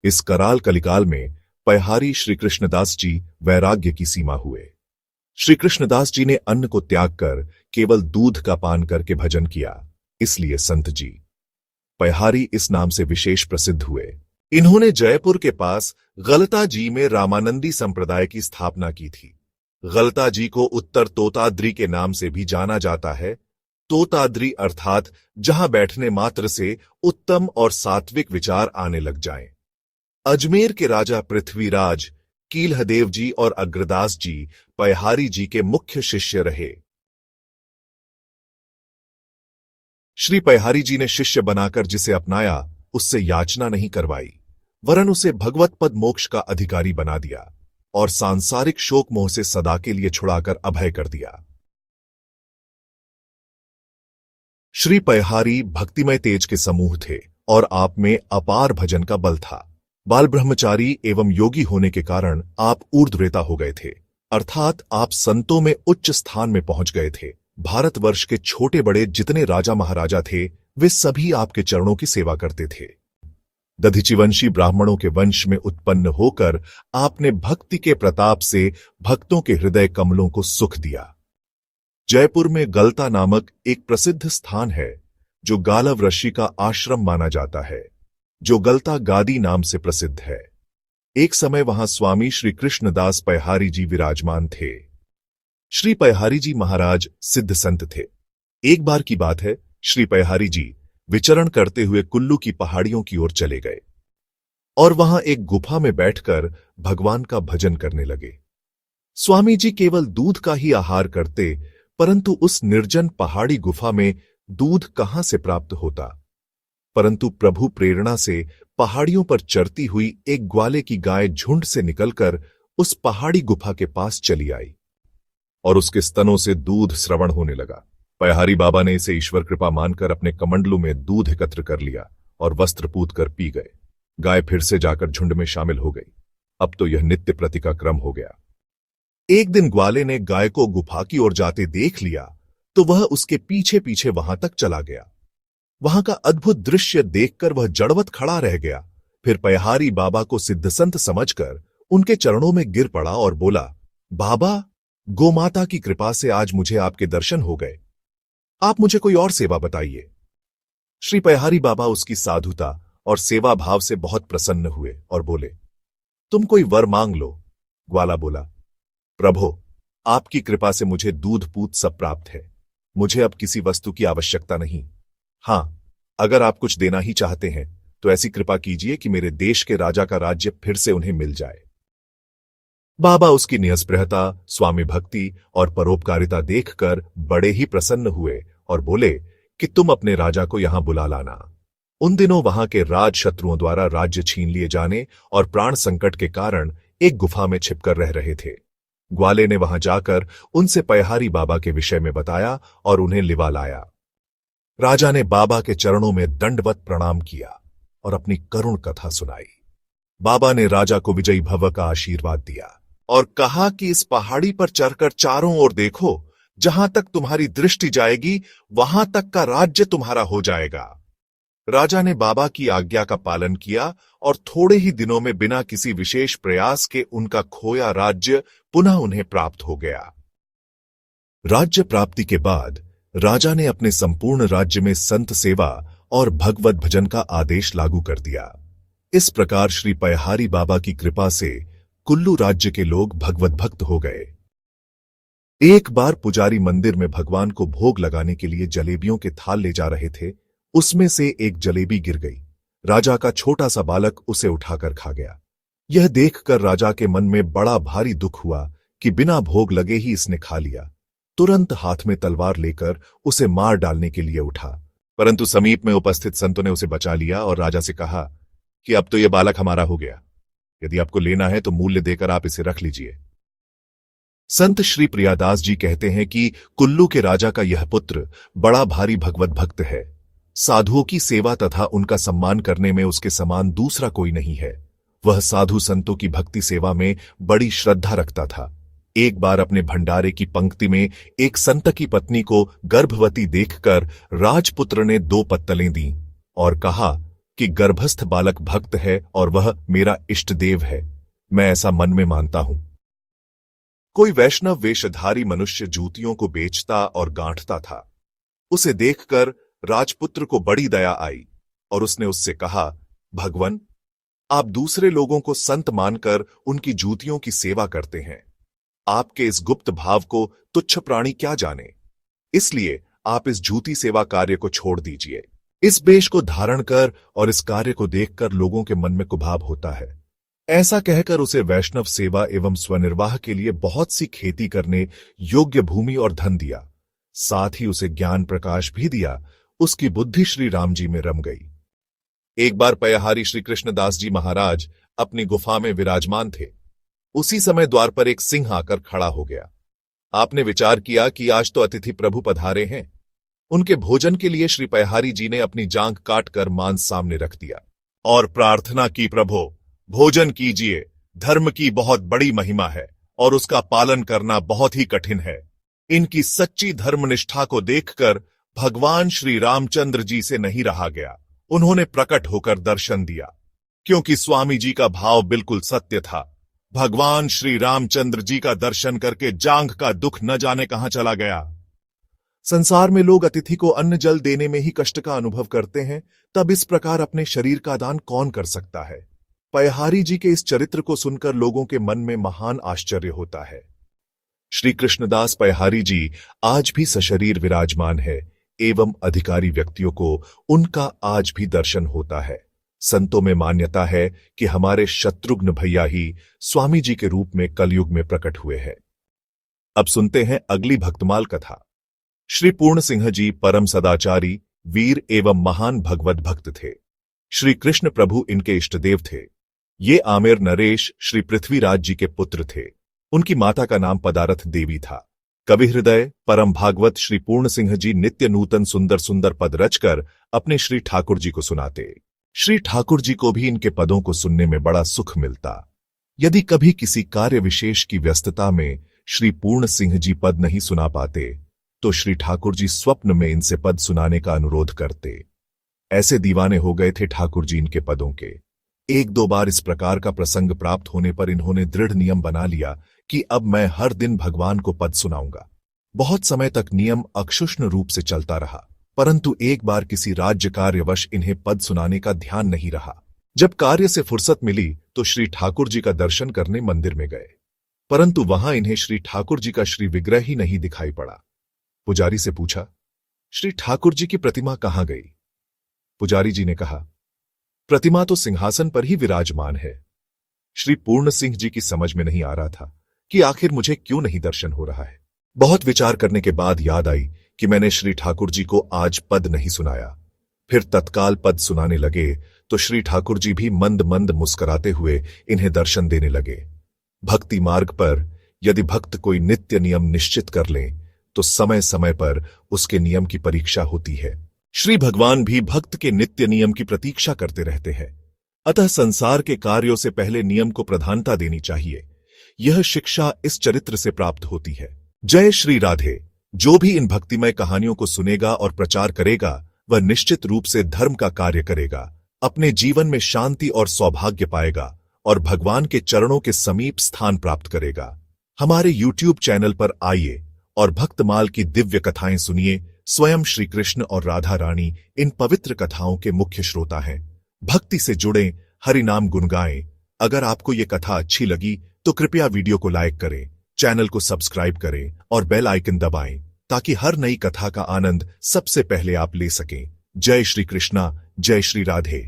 इस कराल कलिकाल में पयहारी श्री कृष्णदास जी वैराग्य की सीमा हुए। श्री कृष्णदास जी ने अन्न को त्याग कर केवल दूध का पान करके भजन किया, इसलिए संत जी पयहारी इस नाम से विशेष प्रसिद्ध हुए। इन्होंने जयपुर के पास गलता जी में रामानंदी संप्रदाय की स्थापना की थी। गलता जी को उत्तर तोताद्री के नाम से भी जाना जाता है। तोताद्री अर्थात जहां बैठने मात्र से उत्तम और सात्विक विचार आने लग जाएं। अजमेर के राजा पृथ्वीराज, कीलहदेव जी और अग्रदास जी पयहारी जी के मुख्य शिष्य रहे। श्री पयहारी जी ने शिष्य बनाकर जिसे अपनाया, उससे याचना नहीं करवाई, वरन उसे भगवत पद मोक्ष का अधिकारी बना दिया और सांसारिक शोक मोह से सदा के लिए छुड़ाकर अभय कर दिया। श्री पयहारी भक्तिमय तेज के समूह थे और आप में अपार भजन का बल था। बाल ब्रह्मचारी एवं योगी होने के कारण आप ऊर्ध्वरेता हो गए थे, अर्थात आप संतों में उच्च स्थान में पहुंच गए थे। भारतवर्ष के छोटे बड़े जितने राजा महाराजा थे, वे सभी आपके चरणों की सेवा करते थे। दधीचिवंशी ब्राह्मणों के वंश में उत्पन्न होकर आपने भक्ति के प्रताप से भक्तों के हृदय कमलों को सुख दिया। जयपुर में गलता नामक एक प्रसिद्ध स्थान है, जो गालव ऋषि का आश्रम माना जाता है, जो गलता गादी नाम से प्रसिद्ध है। एक समय वहां स्वामी श्री कृष्णदास पयहारी जी विराजमान थे। श्री पयहारी जी महाराज सिद्ध संत थे। एक बार की बात है, श्री पयहारी जी विचरण करते हुए कुल्लू की पहाड़ियों की ओर चले गए और वहां एक गुफा में बैठकर भगवान का भजन करने लगे। स्वामी जी केवल दूध का ही आहार करते, परंतु उस निर्जन पहाड़ी गुफा में दूध कहां से प्राप्त होता। परंतु प्रभु प्रेरणा से पहाड़ियों पर चरती हुई एक ग्वाले की गाय झुंड से निकलकर उस पहाड़ी गुफा के पास चली आई और उसके स्तनों से दूध स्रवण होने लगा। पयहारी बाबा ने इसे ईश्वर कृपा मानकर अपने कमंडलू में दूध एकत्र कर लिया और वस्त्र पूत कर पी गए। गाय फिर से जाकर झुंड में शामिल हो गई। अब तो यह नित्य प्रति का क्रम हो गया। एक दिन ग्वाले ने गाय को गुफा की ओर जाते देख लिया तो वह उसके पीछे पीछे वहां तक चला गया। वहां का अद्भुत दृश्य देखकर वह जड़वत खड़ा रह गया। फिर पयहारी बाबा को सिद्ध संत समझकर उनके चरणों में गिर पड़ा और बोला, बाबा, गोमाता की कृपा से आज मुझे आपके दर्शन हो गए। आप मुझे कोई और सेवा बताइए। श्री पयहारी बाबा उसकी साधुता और सेवा भाव से बहुत प्रसन्न हुए और बोले, तुम कोई वर मांग लो। ग्वाला बोला, प्रभो, आपकी कृपा से मुझे दूध पूत सब प्राप्त है। मुझे अब किसी वस्तु की आवश्यकता नहीं। हां, अगर आप कुछ देना ही चाहते हैं तो ऐसी कृपा कीजिए कि मेरे देश के राजा का राज्य फिर से उन्हें मिल जाए। बाबा उसकी नियस्पृहता, स्वामी भक्ति और परोपकारिता देखकर बड़े ही प्रसन्न हुए और बोले कि तुम अपने राजा को यहां बुला लाना। उन दिनों वहां के राज शत्रुओं द्वारा राज्य छीन लिए जाने और प्राण संकट के कारण एक गुफा में छिपकर रह रहे थे। ग्वाले ने वहां जाकर उनसे पयहारी बाबा के विषय में बताया और उन्हें लिवा लाया। राजा ने बाबा के चरणों में दंडवत प्रणाम किया और अपनी करुण कथा सुनाई। बाबा ने राजा को विजयी भव का आशीर्वाद दिया और कहा कि इस पहाड़ी पर चढ़कर चारों ओर देखो, जहां तक तुम्हारी दृष्टि जाएगी वहां तक का राज्य तुम्हारा हो जाएगा। राजा ने बाबा की आज्ञा का पालन किया और थोड़े ही दिनों में बिना किसी विशेष प्रयास के उनका खोया राज्य पुनः उन्हें प्राप्त हो गया। राज्य प्राप्ति के बाद राजा ने अपने संपूर्ण राज्य में संत सेवा और भगवत भजन का आदेश लागू कर दिया। इस प्रकार श्री पयहारी बाबा की कृपा से कुल्लू राज्य के लोग भगवत भक्त हो गए। एक बार पुजारी मंदिर में भगवान को भोग लगाने के लिए जलेबियों के थाल ले जा रहे थे। उसमें से एक जलेबी गिर गई। राजा का छोटा सा बालक उसे उठाकर खा गया। यह देखकर राजा के मन में बड़ा भारी दुख हुआ कि बिना भोग लगे ही इसने खा लिया। तुरंत हाथ में तलवार लेकर उसे मार डालने के लिए उठा, परंतु समीप में उपस्थित संतों ने उसे बचा लिया और राजा से कहा कि अब तो यह बालक हमारा हो गया। यदि आपको लेना है तो मूल्य देकर आप इसे रख लीजिए। संत श्री प्रियादास जी कहते हैं कि कुल्लू के राजा का यह पुत्र बड़ा भारी भगवत भक्त है। साधुओं की सेवा तथा उनका सम्मान करने में उसके समान दूसरा कोई नहीं है। वह साधु संतों की भक्ति सेवा में बड़ी श्रद्धा रखता था। एक बार अपने भंडारे की पंक्ति में एक संत की पत्नी को गर्भवती देखकर राजपुत्र ने 2 पत्तलें दी और कहा, कि गर्भस्थ बालक भक्त है और वह मेरा इष्ट देव है। मैं ऐसा मन में मानता हूं। कोई वैष्णव वेशधारी मनुष्य जूतियों को बेचता और गांठता था। उसे देखकर राजपुत्र को बड़ी दया आई और उसने उससे कहा, भगवन, आप दूसरे लोगों को संत मानकर उनकी जूतियों की सेवा करते हैं। आपके इस गुप्त भाव को तुच्छ प्राणी क्या जाने, इसलिए आप इस जूती सेवा कार्य को छोड़ दीजिए। इस वेश को धारण कर और इस कार्य को देखकर लोगों के मन में कुभाव होता है। ऐसा कहकर उसे वैष्णव सेवा एवं स्वनिर्वाह के लिए बहुत सी खेती करने योग्य भूमि और धन दिया। साथ ही उसे ज्ञान प्रकाश भी दिया। उसकी बुद्धि श्री राम जी में रम गई। एक बार पयहारी श्री कृष्णदास जी महाराज अपनी गुफा में विराजमान थे। उसी समय द्वार पर एक सिंह आकर खड़ा हो गया। आपने विचार किया कि आज तो अतिथि प्रभु पधारे हैं। उनके भोजन के लिए श्री पयहारी जी ने अपनी जांघ काटकर मांस सामने रख दिया और प्रार्थना की, प्रभु भोजन कीजिए। धर्म की बहुत बड़ी महिमा है और उसका पालन करना बहुत ही कठिन है। इनकी सच्ची धर्मनिष्ठा को देखकर भगवान श्री रामचंद्र जी से नहीं रहा गया। उन्होंने प्रकट होकर दर्शन दिया, क्योंकि स्वामी जी का भाव बिल्कुल सत्य था। भगवान श्री रामचंद्र जी का दर्शन करके जांघ का दुख न जाने कहां चला गया। संसार में लोग अतिथि को अन्न जल देने में ही कष्ट का अनुभव करते हैं, तब इस प्रकार अपने शरीर का दान कौन कर सकता है। पयहारी जी के इस चरित्र को सुनकर लोगों के मन में महान आश्चर्य होता है। श्री कृष्णदास पयहारी जी आज भी सशरीर विराजमान है एवं अधिकारी व्यक्तियों को उनका आज भी दर्शन होता है। संतों में मान्यता है कि हमारे शत्रुघ्न भैया ही स्वामी जी के रूप में कलयुग में प्रकट हुए हैं। अब सुनते हैं अगली भक्तमाल कथा। श्री पूर्ण सिंह जी परम सदाचारी, वीर एवं महान भगवत भक्त थे। श्री कृष्ण प्रभु इनके इष्टदेव थे। ये आमेर नरेश श्री पृथ्वीराज जी के पुत्र थे। उनकी माता का नाम पदारथ देवी था। कवि हृदय परम भागवत श्री पूर्ण सिंह जी नित्य नूतन सुंदर सुंदर पद रचकर अपने श्री ठाकुर जी को सुनाते। श्री ठाकुर जी को भी इनके पदों को सुनने में बड़ा सुख मिलता। यदि कभी किसी कार्य विशेष की व्यस्तता में श्री पूर्ण सिंह जी पद नहीं सुना पाते तो श्री ठाकुर जी स्वप्न में इनसे पद सुनाने का अनुरोध करते। ऐसे दीवाने हो गए थे ठाकुर जी इनके पदों के। एक दो बार इस प्रकार का प्रसंग प्राप्त होने पर इन्होंने दृढ़ नियम बना लिया कि अब मैं हर दिन भगवान को पद सुनाऊंगा। बहुत समय तक नियम अक्षुष्ण रूप से चलता रहा, परंतु एक बार किसी राज्य कार्यवश इन्हें पद सुनाने का ध्यान नहीं रहा। जब कार्य से फुर्सत मिली तो श्री ठाकुर जी का दर्शन करने मंदिर में गए, परंतु वहां इन्हें श्री ठाकुर जी का श्री विग्रह ही नहीं दिखाई पड़ा। पुजारी से पूछा, श्री ठाकुर जी की प्रतिमा कहां गई? पुजारी जी ने कहा, प्रतिमा तो सिंहासन पर ही विराजमान है। श्री पूर्ण सिंह जी की समझ में नहीं आ रहा था कि आखिर मुझे क्यों नहीं दर्शन हो रहा है। बहुत विचार करने के बाद याद आई कि मैंने श्री ठाकुर जी को आज पद नहीं सुनाया। फिर तत्काल पद सुनाने लगे तो श्री ठाकुर जी भी मंद मंद मुस्कुराते हुए इन्हें दर्शन देने लगे। भक्ति मार्ग पर यदि भक्त कोई नित्य नियम निश्चित कर ले तो समय समय पर उसके नियम की परीक्षा होती है। श्री भगवान भी भक्त के नित्य नियम की प्रतीक्षा करते रहते हैं। अतः संसार के कार्यों से पहले नियम को प्रधानता देनी चाहिए। यह शिक्षा इस चरित्र से प्राप्त होती है। जय श्री राधे। जो भी इन भक्तिमय कहानियों को सुनेगा और प्रचार करेगा वह निश्चित रूप से धर्म का कार्य करेगा, अपने जीवन में शांति और सौभाग्य पाएगा और भगवान के चरणों के समीप स्थान प्राप्त करेगा। हमारे YouTube चैनल पर आइए और भक्तमाल की दिव्य कथाएं सुनिए। स्वयं श्री कृष्ण और राधा रानी इन पवित्र कथाओं के मुख्य श्रोता हैं। भक्ति से जुड़ें, हरि नाम गुण गाएं। अगर आपको ये कथा अच्छी लगी तो कृपया वीडियो को लाइक करें, चैनल को सब्सक्राइब करें और बेल आइकन दबाएं ताकि हर नई कथा का आनंद सबसे पहले आप ले सकें। जय श्री कृष्णा, जय श्री राधे।